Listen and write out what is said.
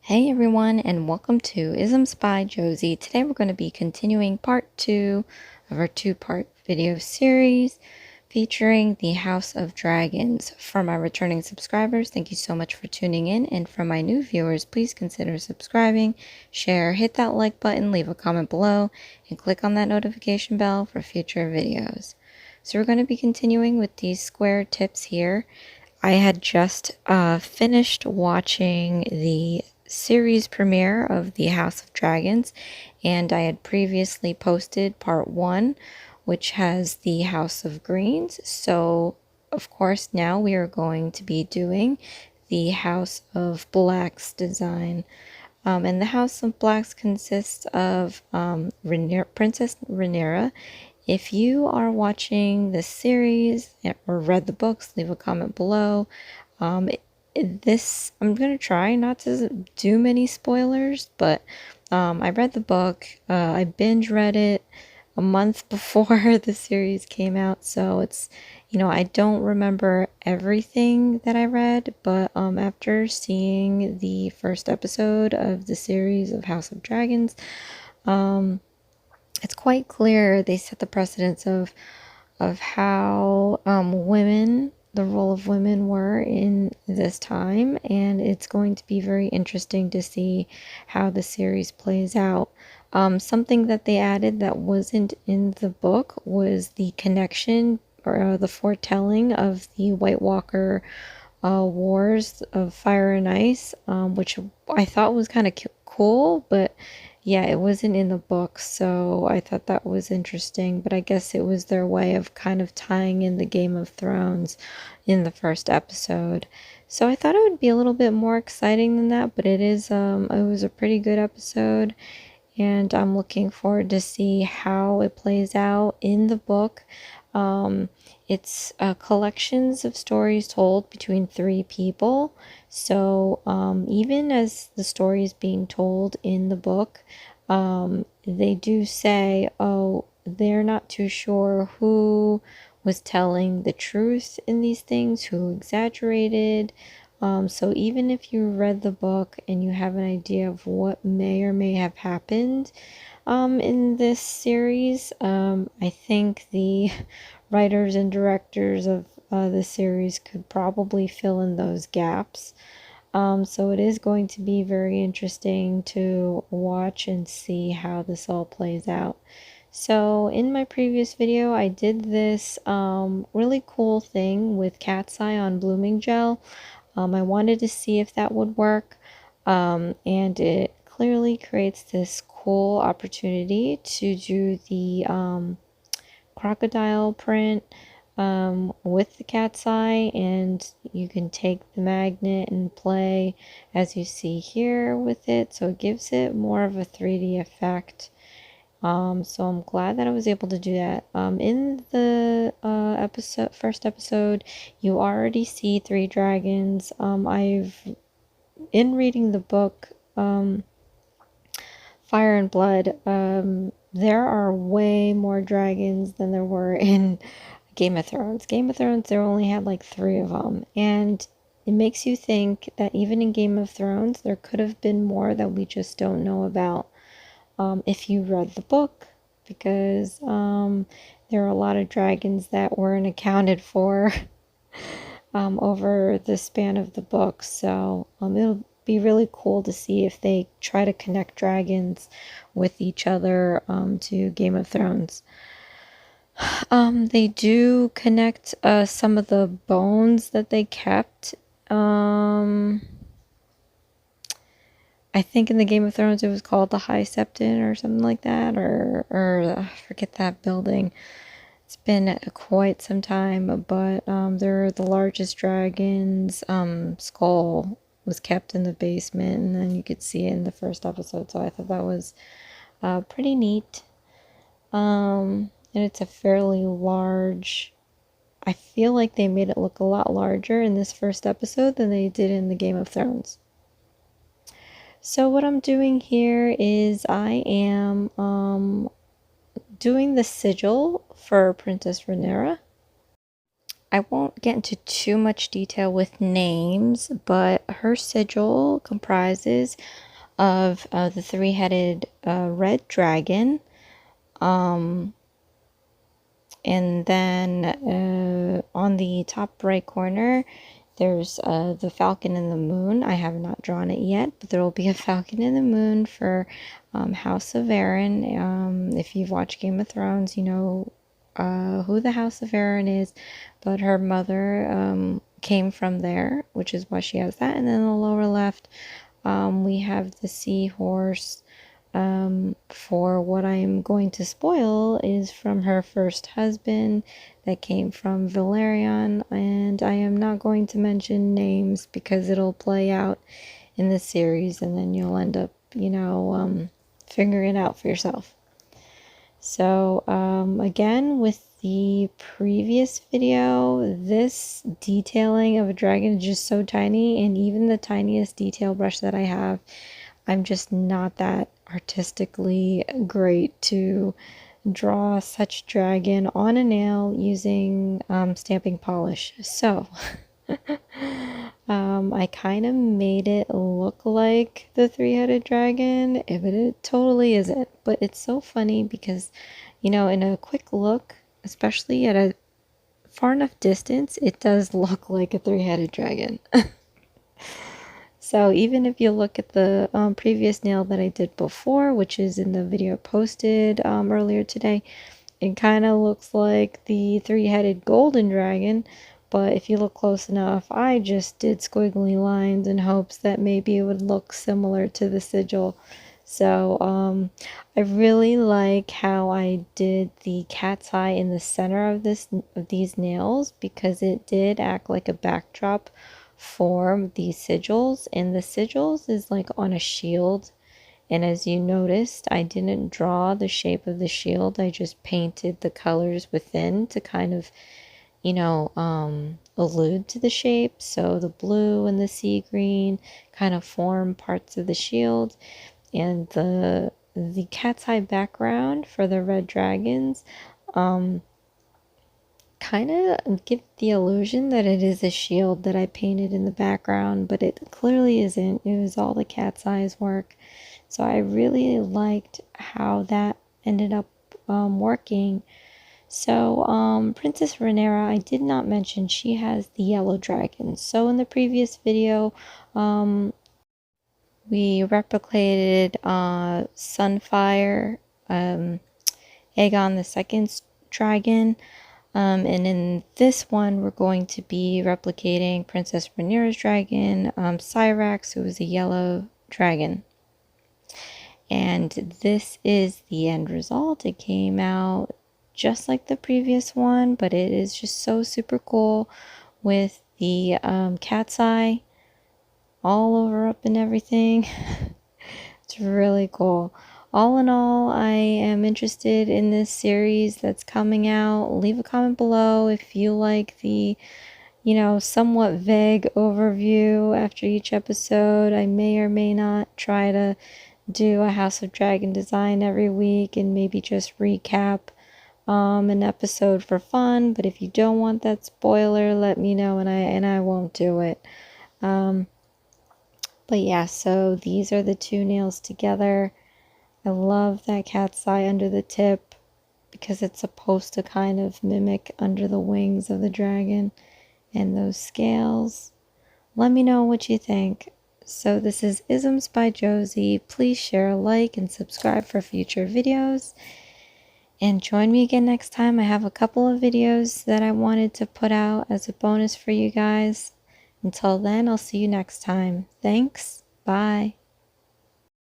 Hey everyone, and welcome to Isms by Josie. Today we're going to be continuing part 2 of our two-part video series featuring the House of Dragons. For my returning subscribers, thank you so much for tuning in, and for my new viewers, please consider subscribing, share, hit that like button, leave a comment below, and click on that notification bell for future videos. So we're going to be continuing with these square tips here. I had just finished watching the series premiere of The House of Dragons, and I had previously posted part 1, which has the House of Greens. So, of course, now we are going to be doing the House of Blacks design. And the House of Blacks consists of Princess Rhaenyra. If you are watching the series or read the books, leave a comment below. I'm going to try not to do many spoilers, but I read the book. I binge read it a month before the series came out, so it's, I don't remember everything that I read, but after seeing the first episode of the series of House of Dragons, it's quite clear they set the precedence of how the role of women were in this time, and it's going to be very interesting to see how the series plays out. Something that they added that wasn't in the book was the connection or the foretelling of the White Walker Wars of Fire and Ice, which I thought was kind of cool, but yeah, it wasn't in the book, so I thought that was interesting, but I guess it was their way of kind of tying in the Game of Thrones in the first episode. So I thought it would be a little bit more exciting than that, but it was a pretty good episode, and I'm looking forward to see how it plays out in the book. It's collections of stories told between 3 people. So even as the story is being told in the book, they do say, oh, they're not too sure who was telling the truth in these things, who exaggerated. So even if you read the book and you have an idea of what may or may have happened in this series, I think the writers and directors of the series could probably fill in those gaps. So it is going to be very interesting to watch and see how this all plays out. So in my previous video, I did this really cool thing with cat's eye on blooming gel. I wanted to see if that would work, and it clearly creates this cool opportunity to do the crocodile print with the cat's eye, and you can take the magnet and play as you see here with it, so it gives it more of a 3D effect. So I'm glad that I was able to do that. In the first episode, you already see 3 dragons. In reading the book, Fire and Blood, there are way more dragons than there were in Game of Thrones. Game of Thrones, there only had like 3 of them, and it makes you think that even in Game of Thrones, there could have been more that we just don't know about. If you read the book, because there are a lot of dragons that weren't accounted for over the span of the book. So it'll be really cool to see if they try to connect dragons with each other to Game of Thrones. They do connect some of the bones that they kept. I think in the Game of Thrones it was called the High Septon or something like that, or I forget that building. It's been quite some time, but they're the largest dragon's skull was kept in the basement, and then you could see it in the first episode, so I thought that was pretty neat. And it's a fairly large, I feel like they made it look a lot larger in this first episode than they did in the Game of Thrones. So what I'm doing here is I am doing the sigil for Princess Rhaenyra. I won't get into too much detail with names, but her sigil comprises of the three-headed red dragon, and then on the top right corner, there's the falcon and the moon. I have not drawn it yet, but there will be a falcon and the moon for House of Aaron. If you've watched Game of Thrones, you know who the House of Aaron is, but her mother came from there, which is why she has that. And then in the lower left, we have the seahorse. For what I'm going to spoil is from her first husband that came from Valerian, and I am not going to mention names because it'll play out in the series and then you'll end up, figuring it out for yourself. So, again, with the previous video, this detailing of a dragon is just so tiny, and even the tiniest detail brush that I have, I'm just not that artistically great to draw such dragon on a nail using stamping polish. So I kind of made it look like the three-headed dragon, but it totally isn't. But it's so funny because, in a quick look, especially at a far enough distance, it does look like a three-headed dragon. So even if you look at the previous nail that I did before, which is in the video posted earlier today, it kind of looks like the three-headed golden dragon. But if you look close enough, I just did squiggly lines in hopes that maybe it would look similar to the sigil. So I really like how I did the cat's eye in the center of these nails, because it did act like a backdrop for these sigils, and the sigils is like on a shield. And as you noticed, I didn't draw the shape of the shield, I just painted the colors within to kind of allude to the shape. So the blue and the sea green kind of form parts of the shield, and the cat's eye background for the red dragons kind of give the illusion that it is a shield that I painted in the background, but it clearly isn't. It was all the cat's eyes work. So I really liked how that ended up working. So Princess Rhaenyra, I did not mention, she has the yellow dragon. So in the previous video, we replicated Sunfire, Aegon II's dragon. And in this one, we're going to be replicating Princess Rhaenyra's dragon, Syrax, who is a yellow dragon. And this is the end result. It came out just like the previous one, but it is just so super cool with the cat's eye all over up and everything. It's really cool. All in all, I am interested in this series that's coming out. Leave a comment below if you like the, somewhat vague overview after each episode. I may or may not try to do a House of Dragon design every week and maybe just recap an episode for fun. But if you don't want that spoiler, let me know and I won't do it. But yeah, so these are the two nails together. I love that cat's eye under the tip because it's supposed to kind of mimic under the wings of the dragon and those scales. Let me know what you think. So this is Isms by Josie. Please share, like, and subscribe for future videos. And join me again next time. I have a couple of videos that I wanted to put out as a bonus for you guys. Until then, I'll see you next time. Thanks. Bye.